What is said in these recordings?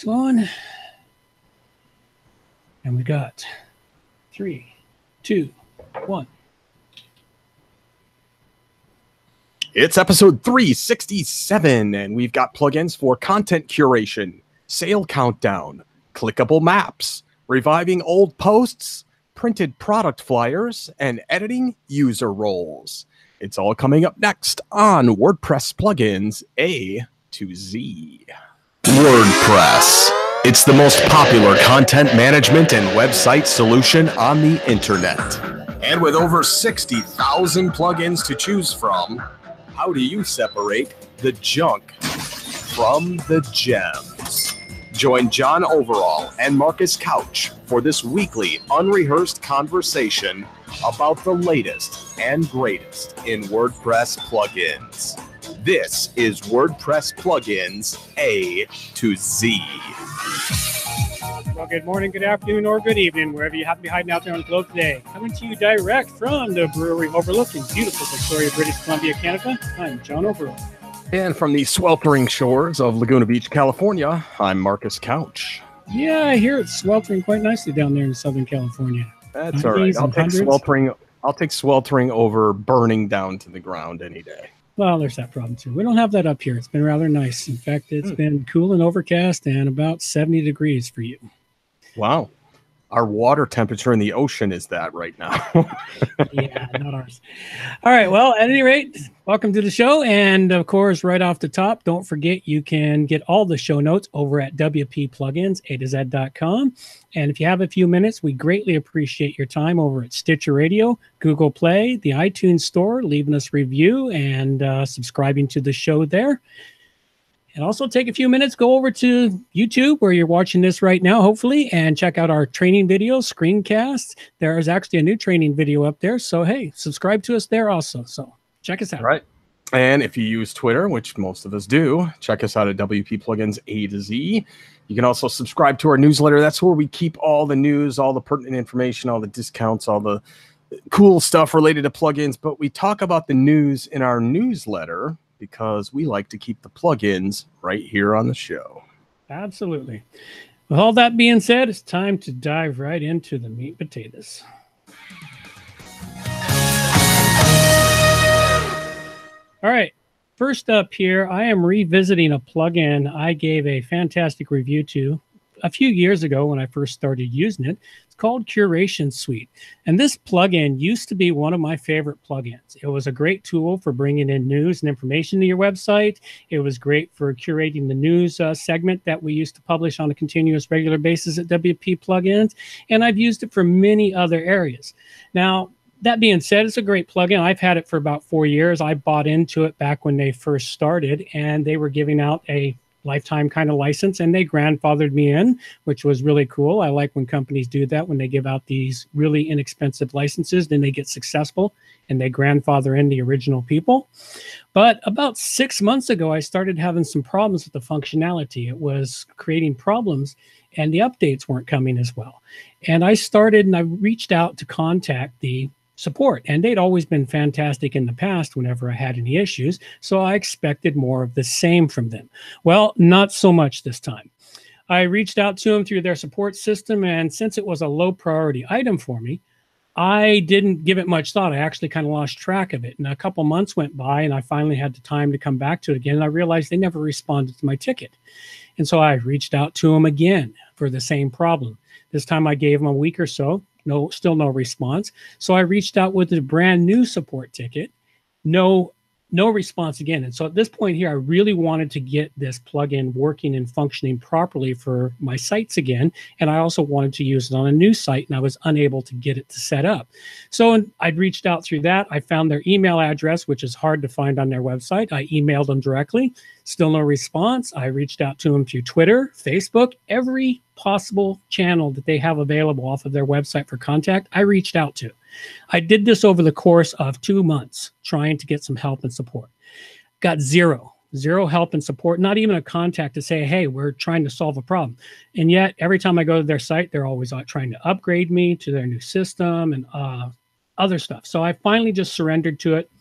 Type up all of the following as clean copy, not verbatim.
One. And we got 3, 2, 1. It's episode 367, and we've got plugins for content curation, sale countdown, clickable maps, reviving old posts, printed product flyers, and editing user roles. It's all coming up next on WordPress Plugins A to Z. WordPress. It's the most popular content management and website solution on the internet. And with over 60,000 plugins to choose from, how do you separate the junk from the gems? Join John Overall and Marcus Couch for this weekly unrehearsed conversation about the latest and greatest in WordPress plugins. This is WordPress Plugins A to Z. Well, good morning, good afternoon, or good evening, wherever you happen to be hiding out there on the globe today. Coming to you direct from the brewery overlooking beautiful Victoria, British Columbia, Canada. I'm John Overall. And from the sweltering shores of Laguna Beach, California, I'm Marcus Couch. Yeah, I hear it's sweltering quite nicely down there in Southern California. That's all right. I'll take sweltering over burning down to the ground any day. Well, there's that problem too. We don't have that up here. It's been rather nice. In fact, it's been cool and overcast and about 70 degrees for you. Wow. Our water temperature in the ocean is that right now. Yeah, not ours. All right. Well, at any rate, welcome to the show. And of course, right off the top, don't forget you can get all the show notes over at wppluginsa2z.com. And if you have a few minutes, we greatly appreciate your time over at Stitcher Radio, Google Play, the iTunes Store, leaving us a review and subscribing to the show there. And also take a few minutes, go over to YouTube where you're watching this right now, hopefully, and check out our training videos, screencasts. There is actually a new training video up there. So, hey, subscribe to us there also. So check us out. Right. And if you use Twitter, which most of us do, check us out at WP Plugins A to Z. You can also subscribe to our newsletter. That's where we keep all the news, all the pertinent information, all the discounts, all the cool stuff related to plugins. But we talk about the news in our newsletter because we like to keep the plugins right here on the show. Absolutely. With all that being said, it's time to dive right into the meat and potatoes. All right. First up here, I am revisiting a plugin I gave a fantastic review to a few years ago when I first started using it. It's called Curation Suite. And this plugin used to be one of my favorite plugins. It was a great tool for bringing in news and information to your website. It was great for curating the news segment that we used to publish on a continuous regular basis at WP Plugins. And I've used it for many other areas. Now, that being said, it's a great plugin. I've had it for about 4 years. I bought into it back when they first started, and they were giving out a lifetime kind of license, and they grandfathered me in, which was really cool. I like when companies do that, when they give out these really inexpensive licenses, then they get successful and they grandfather in the original people. But about 6 months ago, I started having some problems with the functionality. It was creating problems and the updates weren't coming as well. And I reached out to contact the support, and they'd always been fantastic in the past whenever I had any issues, so I expected more of the same from them. Well, not so much this time. I reached out to them through their support system, and since it was a low priority item for me, I didn't give it much thought. I actually kind of lost track of it, and a couple months went by, and I finally had the time to come back to it again, and I realized they never responded to my ticket. And so I reached out to them again for the same problem. This time I gave them a week or so. Still no response. So I reached out with a brand new support ticket. No response again. And so at this point here, I really wanted to get this plugin working and functioning properly for my sites again. And I also wanted to use it on a new site, and I was unable to get it to set up. So I'd reached out through that. I found their email address, which is hard to find on their website. I emailed them directly. Still no response. I reached out to them through Twitter, Facebook, every possible channel that they have available off of their website for contact, I reached out to. I did this over the course of 2 months, trying to get some help and support. Got zero help and support, not even a contact to say, hey, we're trying to solve a problem. And yet, every time I go to their site, they're always trying to upgrade me to their new system and other stuff. So I finally just surrendered to it.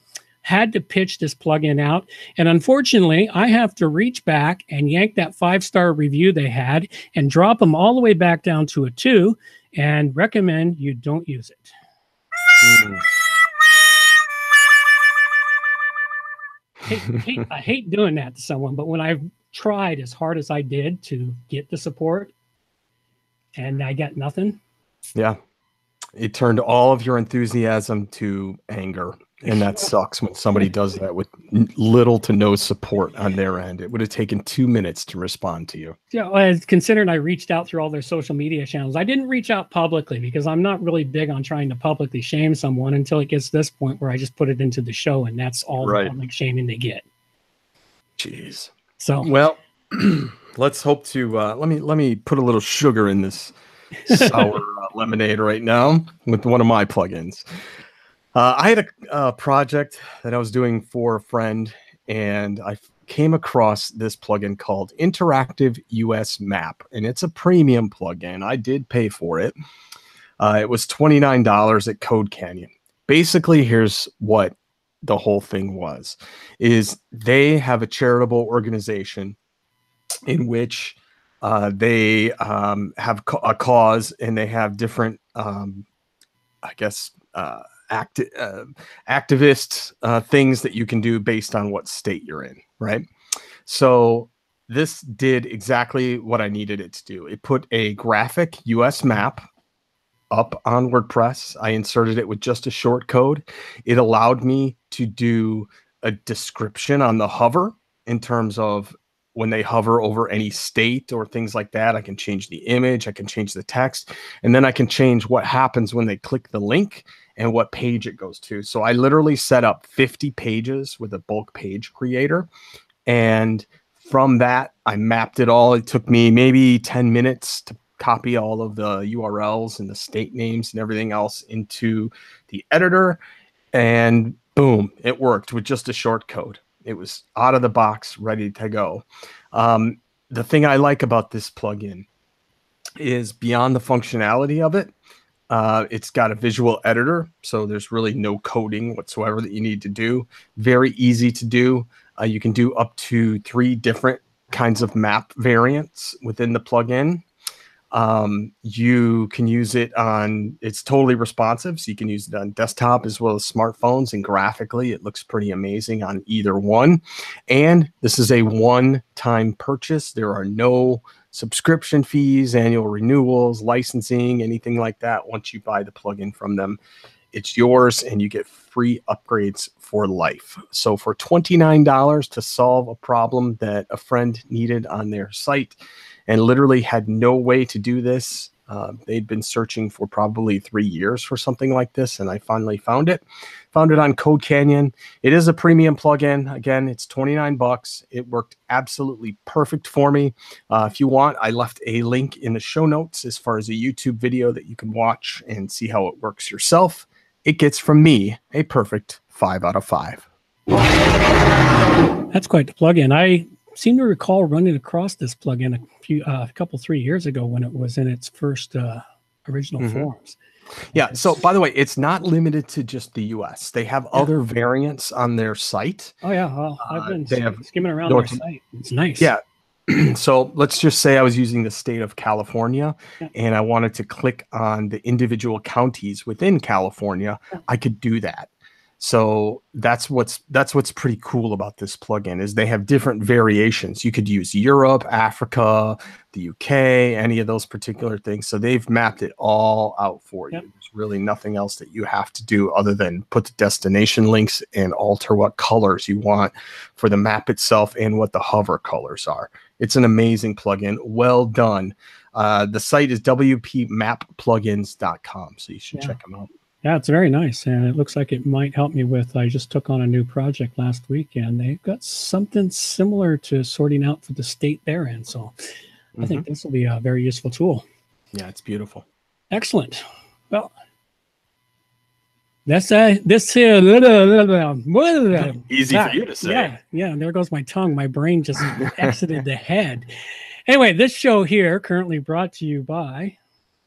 had to pitch this plugin out. And unfortunately, I have to reach back and yank that 5-star review they had and drop them all the way back down to a 2 and recommend you don't use it. I hate doing that to someone, but when I've tried as hard as I did to get the support and I got nothing. Yeah. It turned all of your enthusiasm to anger. And that sucks when somebody does that with little to no support on their end. It would have taken 2 minutes to respond to you. Yeah, considering I reached out through all their social media channels. I didn't reach out publicly because I'm not really big on trying to publicly shame someone until it gets to this point where I just put it into the show and that's all the public shaming they get. Jeez. So, well, let's hope to let me put a little sugar in this sour lemonade right now with one of my plugins. I had a project that I was doing for a friend, and I came across this plugin called Interactive US Map, and it's a premium plugin. I did pay for it. It was $29 at Code Canyon. Basically, here's what the whole thing was, is they have a charitable organization in which they have a cause, and they have different, activist things that you can do based on what state you're in, right? So this did exactly what I needed it to do. It put a graphic US map up on WordPress. I inserted it with just a short code. It allowed me to do a description on the hover in terms of when they hover over any state or things like that. I can change the image, I can change the text, and then I can change what happens when they click the link and what page it goes to. So I literally set up 50 pages with a bulk page creator. And from that, I mapped it all. It took me maybe 10 minutes to copy all of the URLs and the state names and everything else into the editor. And boom, it worked with just a short code. It was out of the box, ready to go. The thing I like about this plugin is beyond the functionality of it, it's got a visual editor, so there's really no coding whatsoever that you need to do. Very easy to do. You can do up to 3 different kinds of map variants within the plugin. You can use it on, it's totally responsive, so you can use it on desktop as well as smartphones, and graphically it looks pretty amazing on either one. And this is a one-time purchase. There are no subscription fees, annual renewals, licensing, anything like that. Once you buy the plugin from them, it's yours and you get free upgrades for life. So for $29 to solve a problem that a friend needed on their site and literally had no way to do this, they'd been searching for probably 3 years for something like this, and I finally found it. Found it on Code Canyon. It is a premium plugin. Again, it's 29 bucks. It worked absolutely perfect for me. If you want, I left a link in the show notes as far as a YouTube video that you can watch and see how it works yourself. It gets from me a perfect 5 out of 5. That's quite the plugin. I seem to recall running across this plugin a couple 3 years ago when it was in its first original forms. Yeah. So by the way, it's not limited to just the US. They have other variants on their site. Oh yeah. Well, I've been skimming around their site. It's nice. Yeah. So let's just say I was using the state of California and I wanted to click on the individual counties within California. I could do that. So that's what's pretty cool about this plugin, is they have different variations. You could use Europe, Africa, the UK, any of those particular things. So they've mapped it all out for you. There's really nothing else that you have to do other than put the destination links and alter what colors you want for the map itself and what the hover colors are. It's an amazing plugin. Well done. The site is wpmapplugins.com, so you should check them out. Yeah, it's very nice, and it looks like it might help me with, I just took on a new project last week, and they've got something similar to sorting out for the state they're in, so I think this will be a very useful tool. Yeah, it's beautiful. Excellent. Well, that's this here. Easy for you to say. Yeah, and there goes my tongue. My brain just exited the head. Anyway, this show here currently brought to you by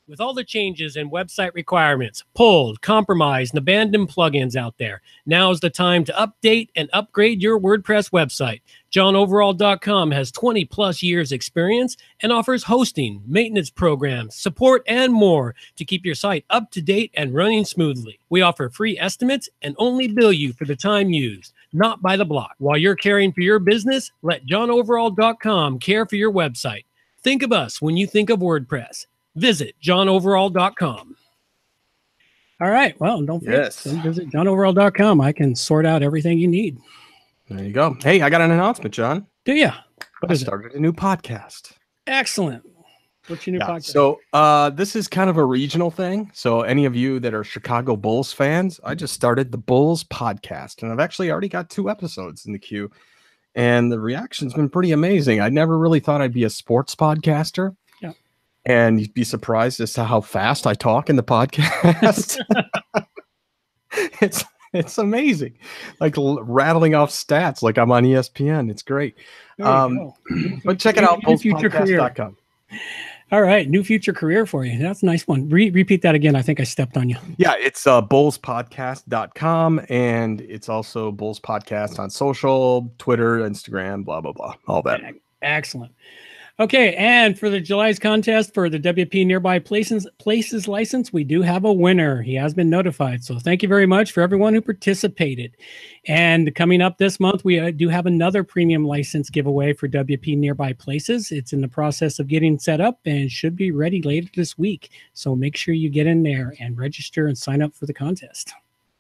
With all the changes and website requirements, pulled, compromised, and abandoned plugins out there, now is the time to update and upgrade your WordPress website. JohnOverall.com has 20 plus years experience and offers hosting, maintenance programs, support, and more to keep your site up to date and running smoothly. We offer free estimates and only bill you for the time used, not by the block. While you're caring for your business, let JohnOverall.com care for your website. Think of us when you think of WordPress. Visit johnoverall.com. All right. Well, don't forget to visit johnoverall.com. I can sort out everything you need. There you go. Hey, I got an announcement, John. Do you? I started a new podcast. Excellent. What's your new podcast? So this is kind of a regional thing. So any of you that are Chicago Bulls fans, I just started the Bulls podcast, and I've actually already got 2 episodes in the queue, and the reaction's been pretty amazing. I never really thought I'd be a sports podcaster. And you'd be surprised as to how fast I talk in the podcast. It's amazing, like rattling off stats like I'm on ESPN. It's great. But check it out, bullspodcast.com. All right, new future career for you. That's a nice one. Repeat that again. I think I stepped on you. Yeah, it's bullspodcast.com, and it's also Bulls Podcast on social, Twitter, Instagram, blah, blah, blah, all that. Excellent. Okay, and for the July's contest for the WP Nearby Places license, we do have a winner. He has been notified. So thank you very much for everyone who participated. And coming up this month, we do have another premium license giveaway for WP Nearby Places. It's in the process of getting set up and should be ready later this week. So make sure you get in there and register and sign up for the contest.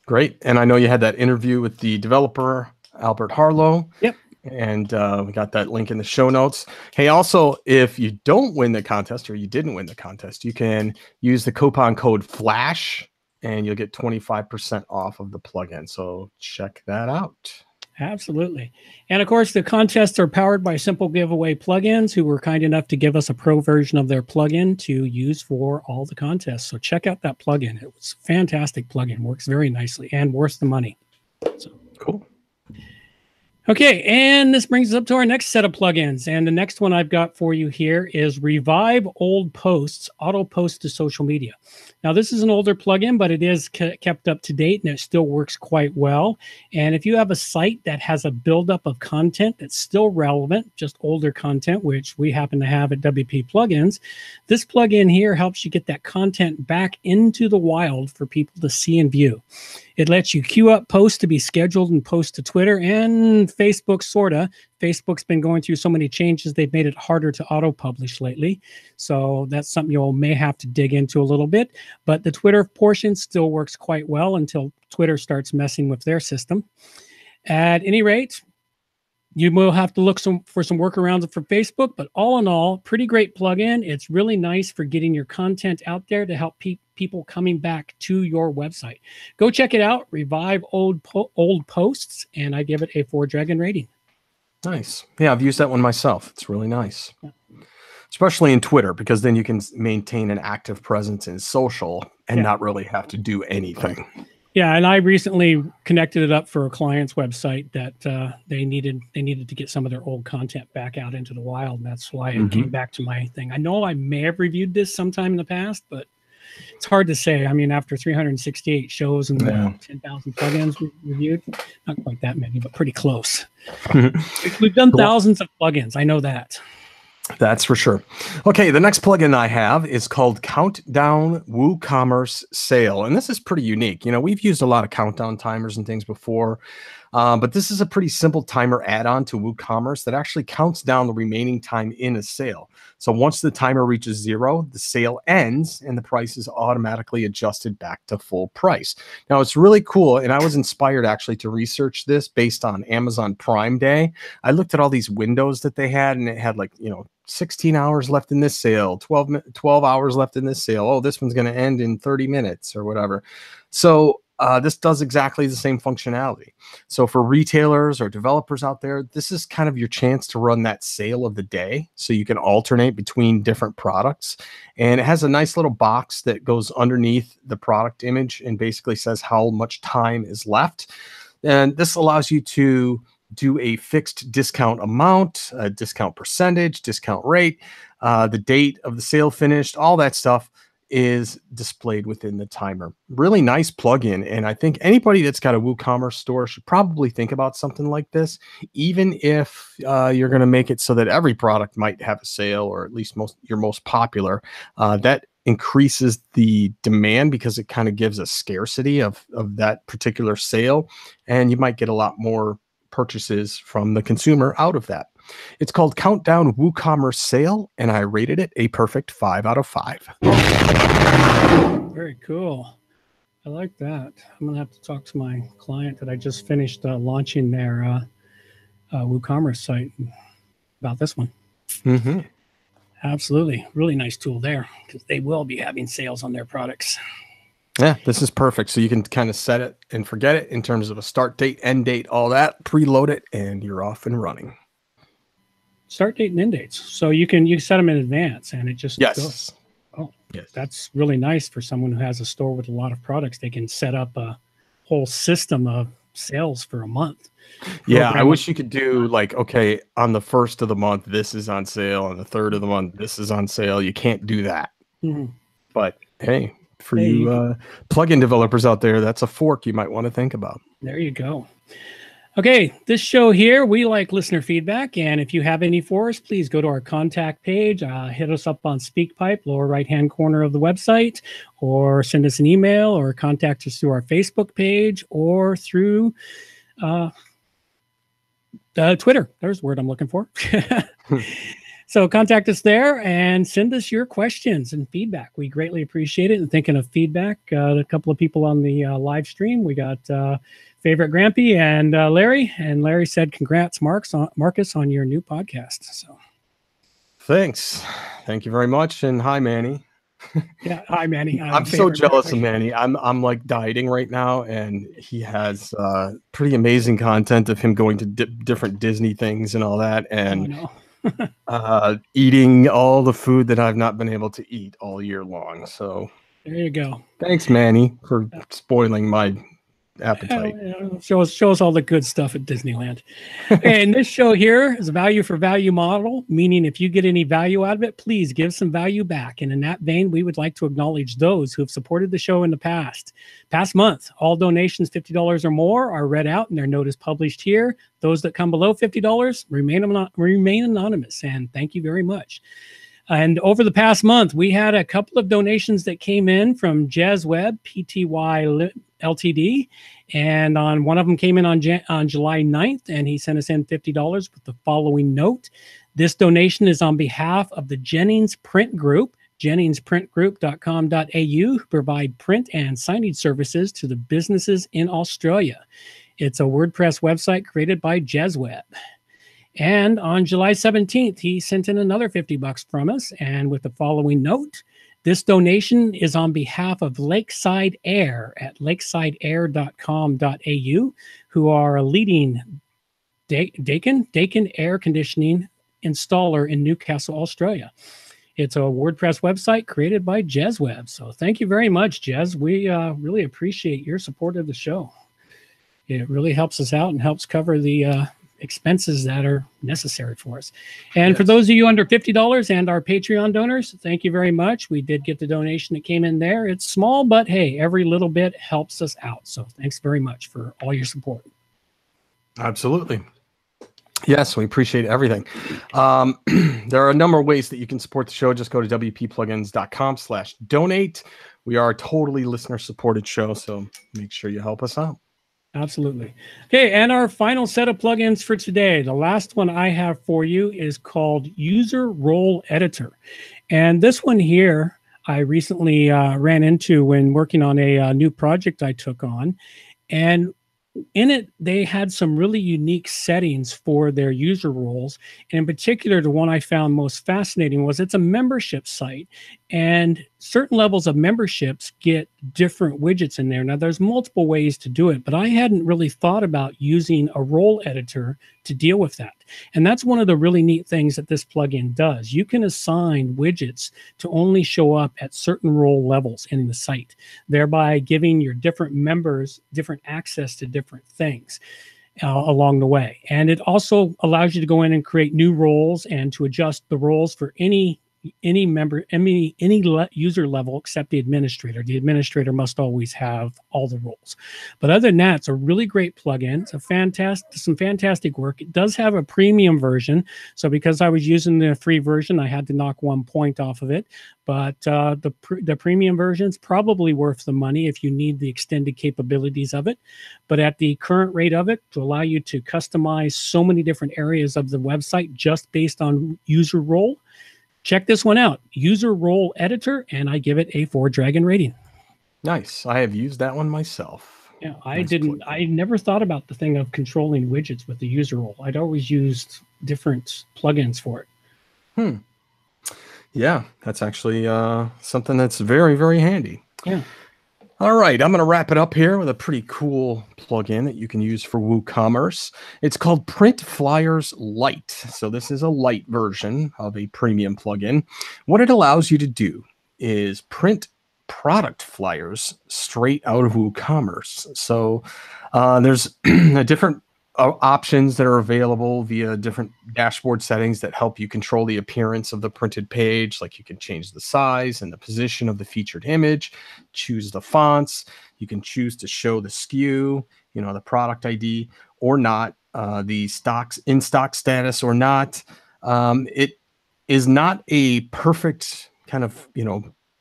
Great. And I know you had that interview with the developer, Albert Harlow. Yep. And we got that link in the show notes. Hey, also, if you don't win the contest or you didn't win the contest, you can use the coupon code FLASH and you'll get 25% off of the plugin. So check that out. Absolutely. And of course, the contests are powered by Simple Giveaway Plugins, who were kind enough to give us a pro version of their plugin to use for all the contests. So check out that plugin. It was a fantastic plugin. Works very nicely and worth the money. So cool. Okay, and this brings us up to our next set of plugins. And the next one I've got for you here is Revive Old Posts, Auto Post to Social Media. Now, this is an older plugin, but it is kept up to date, and it still works quite well. And if you have a site that has a buildup of content that's still relevant, just older content, which we happen to have at WP Plugins, this plugin here helps you get that content back into the wild for people to see and view. It lets you queue up posts to be scheduled and post to Twitter and Facebook, sorta. Facebook's been going through so many changes, they've made it harder to auto-publish lately. So that's something you may have to dig into a little bit. But the Twitter portion still works quite well until Twitter starts messing with their system. At any rate, you will have to look for some workarounds for Facebook, but all in all, pretty great plugin. It's really nice for getting your content out there to help people coming back to your website. Go check it out, Revive Old Posts, and I give it a 4-dragon rating. Nice. Yeah, I've used that one myself. It's really nice. Yeah. Especially in Twitter, because then you can maintain an active presence in social and not really have to do anything. Yeah, and I recently connected it up for a client's website that they needed to get some of their old content back out into the wild. And that's why it came back to my thing. I know I may have reviewed this sometime in the past, but it's hard to say. I mean, after 368 shows and 10,000 plugins reviewed, not quite that many, but pretty close. We've done thousands of plugins. I know that. That's for sure. Okay, the next plugin I have is called Countdown WooCommerce Sale. And this is pretty unique. You know, we've used a lot of countdown timers and things before, but this is a pretty simple timer add-on to WooCommerce that actually counts down the remaining time in a sale. So once the timer reaches 0, the sale ends and the price is automatically adjusted back to full price. Now, it's really cool, and I was inspired actually to research this based on Amazon Prime Day. I looked at all these windows that they had, and it had, like, you know, 16 hours left in this sale, 12 hours left in this sale. Oh, this one's going to end in 30 minutes or whatever. So this does exactly the same functionality. So for retailers or developers out there, this is kind of your chance to run that sale of the day. So you can alternate between different products. And it has a nice little box that goes underneath the product image and basically says how much time is left. And this allows you to do a fixed discount amount, a discount percentage, discount rate, the date of the sale finished, all that stuff. is displayed within the timer. Really nice plugin. And I think anybody that's got a WooCommerce store should probably think about something like this, even if you're going to make it so that every product might have a sale, or at least your most popular. That increases the demand because it kind of gives a scarcity of that particular sale. And you might get a lot more purchases from the consumer out of that. It's called Countdown WooCommerce Sale, and I rated it a perfect 5 out of 5. Very cool. I like that. I'm going to have to talk to my client that I just finished launching their WooCommerce site about this one. Mm-hmm. Absolutely. Really nice tool there, because they will be having sales on their products. Yeah, this is perfect. So you can kind of set it and forget it in terms of a start date, end date, all that, preload it, and you're off and running. Start date and end dates. So you can set them in advance, and it just goes. Oh, yes. That's really nice for someone who has a store with a lot of products. They can set up a whole system of sales for a month. Yeah, I wish you could do like, okay, on the 1st of the month, this is on sale. On the 3rd of the month, this is on sale. You can't do that. Mm-hmm. But hey, for you plugin developers out there, that's a fork you might want to think about. There you go. Okay, this show here, we like listener feedback, and if you have any for us, please go to our contact page, hit us up on SpeakPipe, lower right-hand corner of the website, or send us an email, or contact us through our Facebook page, or through Twitter. There's the word I'm looking for. So contact us there and send us your questions and feedback. We greatly appreciate it. And thinking of feedback, a couple of people on the live stream, we got Favorite Grampy and Larry. And Larry said, congrats, Marcus, on your new podcast. So, thanks. Thank you very much. And hi, Manny. Yeah, hi, Manny. I'm so jealous of Manny. I'm like dieting right now, and he has pretty amazing content of him going to different Disney things and all that. And eating all the food that I've not been able to eat all year long. So there you go. Thanks, Manny, for spoiling my appetite. Show us all the good stuff at Disneyland. And this show here is a value for value model, meaning if you get any value out of it, please give some value back. And in that vein, we would like to acknowledge those who have supported the show in the past month. All donations $50 or more are read out and their note is published here. Those that come below $50 remain anonymous. And thank you very much. And over the past month, we had a couple of donations that came in from Jez Webb, PTY Ltd. And one of them came in on July 9th, and he sent us in $50 with the following note. This donation is on behalf of the Jennings Print Group, jenningsprintgroup.com.au, who provide print and signage services to the businesses in Australia. It's a WordPress website created by Jez Webb. And on July 17th, he sent in another $50 from us, and with the following note. This donation is on behalf of Lakeside Air at lakesideair.com.au, who are a leading Dakin air conditioning installer in Newcastle, Australia. It's a WordPress website created by Jez Webb. So thank you very much, Jez. We really appreciate your support of the show. It really helps us out and helps cover the expenses that are necessary for us. And for those of you under $50 and our Patreon donors, thank you very much. We did get the donation that came in there. It's small, but hey, every little bit helps us out. So thanks very much for all your support. Absolutely. Yes, we appreciate everything. There are a number of ways that you can support the show. Just go to wpplugins.com/donate. We are a totally listener supported show, so make sure you help us out. Absolutely. Okay, and our final set of plugins for today. The last one I have for you is called User Role Editor. And this one here, I recently ran into when working on a new project I took on. And in it, they had some really unique settings for their user roles. And in particular, the one I found most fascinating was it's a membership site. And certain levels of memberships get different widgets in there. Now, there's multiple ways to do it, but I hadn't really thought about using a role editor to deal with that. And that's one of the really neat things that this plugin does. You can assign widgets to only show up at certain role levels in the site, thereby giving your different members different access to different things along the way. And it also allows you to go in and create new roles and to adjust the roles for any any member, user level except the administrator. The administrator must always have all the roles. But other than that, it's a really great plugin. It's some fantastic work. It does have a premium version. So because I was using the free version, I had to knock 1 point off of it. But the premium version is probably worth the money if you need the extended capabilities of it. But at the current rate of it, to allow you to customize so many different areas of the website just based on user role, check this one out. User role editor, and I give it a 4 dragon rating. Nice. I have used that one myself. Yeah, I never thought about the thing of controlling widgets with the user role. I'd always used different plugins for it. Yeah, that's actually something that's very, very handy. Yeah. All right, I'm going to wrap it up here with a pretty cool plugin that you can use for WooCommerce. It's called Print Flyers Lite. So this is a light version of a premium plugin. What it allows you to do is print product flyers straight out of WooCommerce. So there's different options that are available via different dashboard settings that help you control the appearance of the printed page. Like you can change the size and the position of the featured image, choose the fonts. You can choose to show the SKU, the product ID or not, the in stock status or not. It is not a perfect kind of,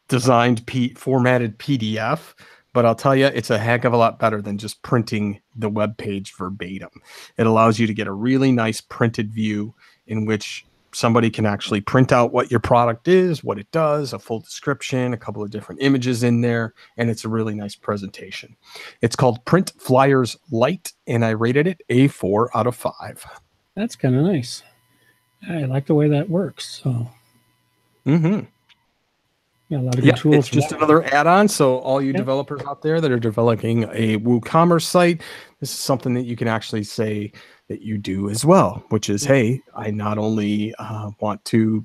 designed formatted PDF, but I'll tell you, it's a heck of a lot better than just printing the web page verbatim. It allows you to get a really nice printed view in which somebody can actually print out what your product is, what it does, a full description, a couple of different images in there, and it's a really nice presentation. It's called Print Flyers Lite, and I rated it a 4 out of 5. That's kind of nice. I like the way that works. So. Yeah, a lot of good tools. It's just another add-on. So all you developers out there that are developing a WooCommerce site, this is something that you can actually say that you do as well, which is, hey, I not only want to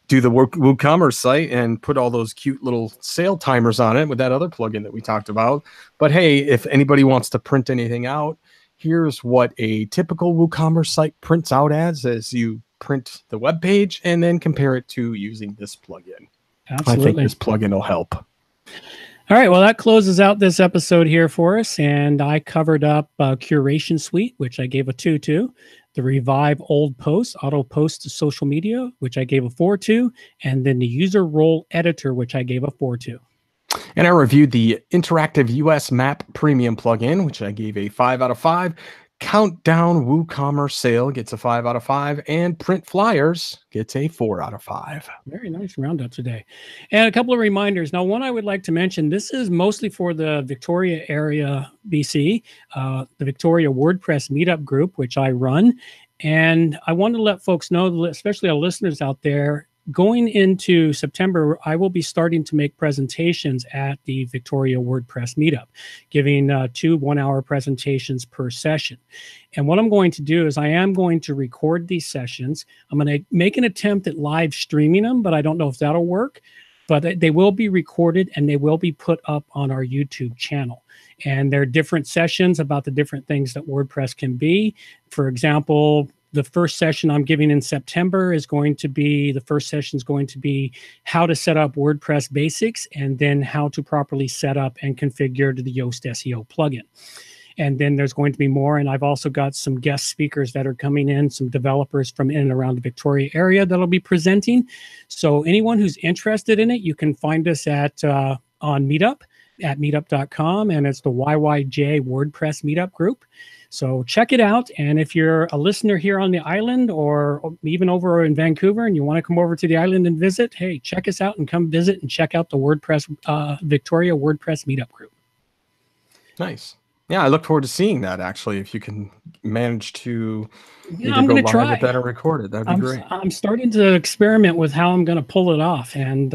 do the WooCommerce site and put all those cute little sale timers on it with that other plugin that we talked about, but hey, if anybody wants to print anything out, here's what a typical WooCommerce site prints out as you print the web page and then compare it to using this plugin. Absolutely. I think this plugin will help. All right. Well, that closes out this episode here for us. And I covered up Curation Suite, which I gave a 2 to. The Revive Old Posts, Auto Post to Social Media, which I gave a 4 to. And then the User Role Editor, which I gave a 4 to. And I reviewed the Interactive US Map Premium plugin, which I gave a 5 out of 5. Countdown WooCommerce Sale gets a 5 out of 5, and Print Flyers gets a 4 out of 5. Very nice roundup today. And a couple of reminders. Now, one I would like to mention, this is mostly for the Victoria area, BC, the Victoria WordPress meetup group, which I run. And I want to let folks know, especially our listeners out there, going into September, I will be starting to make presentations at the Victoria WordPress meetup, giving 2 one-hour presentations per session. And what I'm going to do is I am going to record these sessions. I'm going to make an attempt at live streaming them, but I don't know if that'll work. But they will be recorded and they will be put up on our YouTube channel. And there are different sessions about the different things that WordPress can be. For example, the first session I'm giving in September is going to be, the first session is going to be how to set up WordPress basics and then how to properly set up and configure the Yoast SEO plugin. And then there's going to be more. And I've also got some guest speakers that are coming in, some developers from in and around the Victoria area that'll be presenting. So anyone who's interested in it, you can find us at on Meetup at meetup.com. And it's the YYJ WordPress Meetup group. So check it out. And if you're a listener here on the island or even over in Vancouver and you want to come over to the island and visit, hey, check us out and come visit and check out the WordPress Victoria WordPress Meetup group. Nice. Yeah, I look forward to seeing that, actually, if you can manage to I'm going to try. Get that and record it. That'd be great. I'm starting to experiment with how I'm going to pull it off and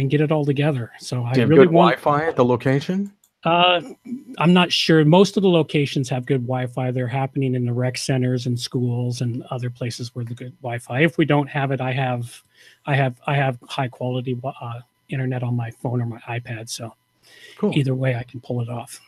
get it all together. So I really want Wi-Fi at the location. I'm not sure. Most of the locations have good Wi-Fi. They're happening in the rec centers and schools and other places where the good Wi-Fi. If we don't have it, I have high quality internet on my phone or my iPad. So cool. Either way, I can pull it off.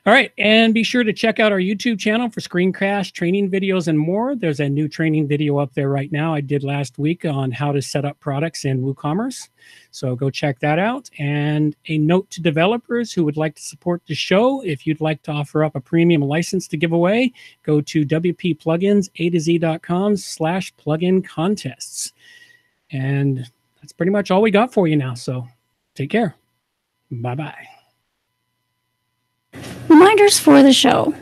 All right. And be sure to check out our YouTube channel for screencast training videos and more. There's a new training video up there right now I did last week on how to set up products in WooCommerce. So go check that out. And a note to developers who would like to support the show, if you'd like to offer up a premium license to give away, go to wppluginsa2z.com/plugin contests. And that's pretty much all we got for you now. So take care. Bye-bye. Reminders for the show.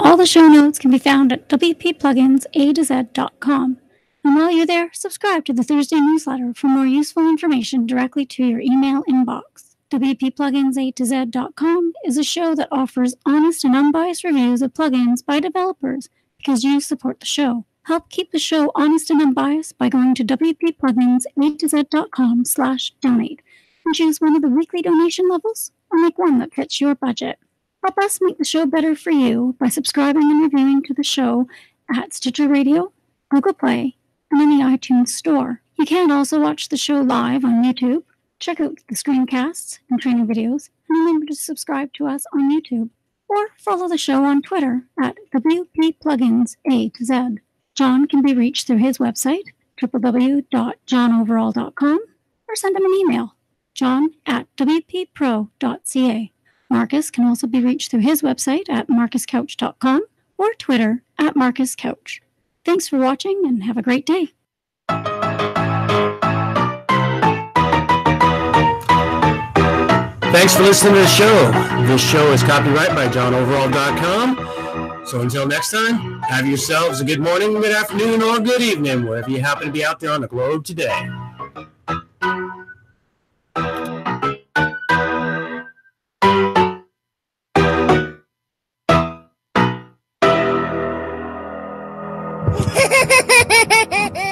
All the show notes can be found at wppluginsa2z.com. And while you're there, subscribe to the Thursday newsletter for more useful information directly to your email inbox. wppluginsa2z.com is a show that offers honest and unbiased reviews of plugins by developers because you support the show. Help keep the show honest and unbiased by going to wppluginsa2z.com/donate and choose one of the weekly donation levels or make one that fits your budget. Help us make the show better for you by subscribing and reviewing to the show at Stitcher Radio, Google Play, and in the iTunes Store. You can also watch the show live on YouTube, check out the screencasts and training videos, and remember to subscribe to us on YouTube, or follow the show on Twitter at WPPluginsA2Z. John can be reached through his website, www.johnoverall.com, or send him an email, john@wppro.ca. Marcus can also be reached through his website at marcuscouch.com or Twitter at marcuscouch. Thanks for watching and have a great day. Thanks for listening to the show. This show is copyright by johnoverall.com. So until next time, have yourselves a good morning, good afternoon, or good evening, wherever you happen to be out there on the globe today. Ha ha ha ha ha!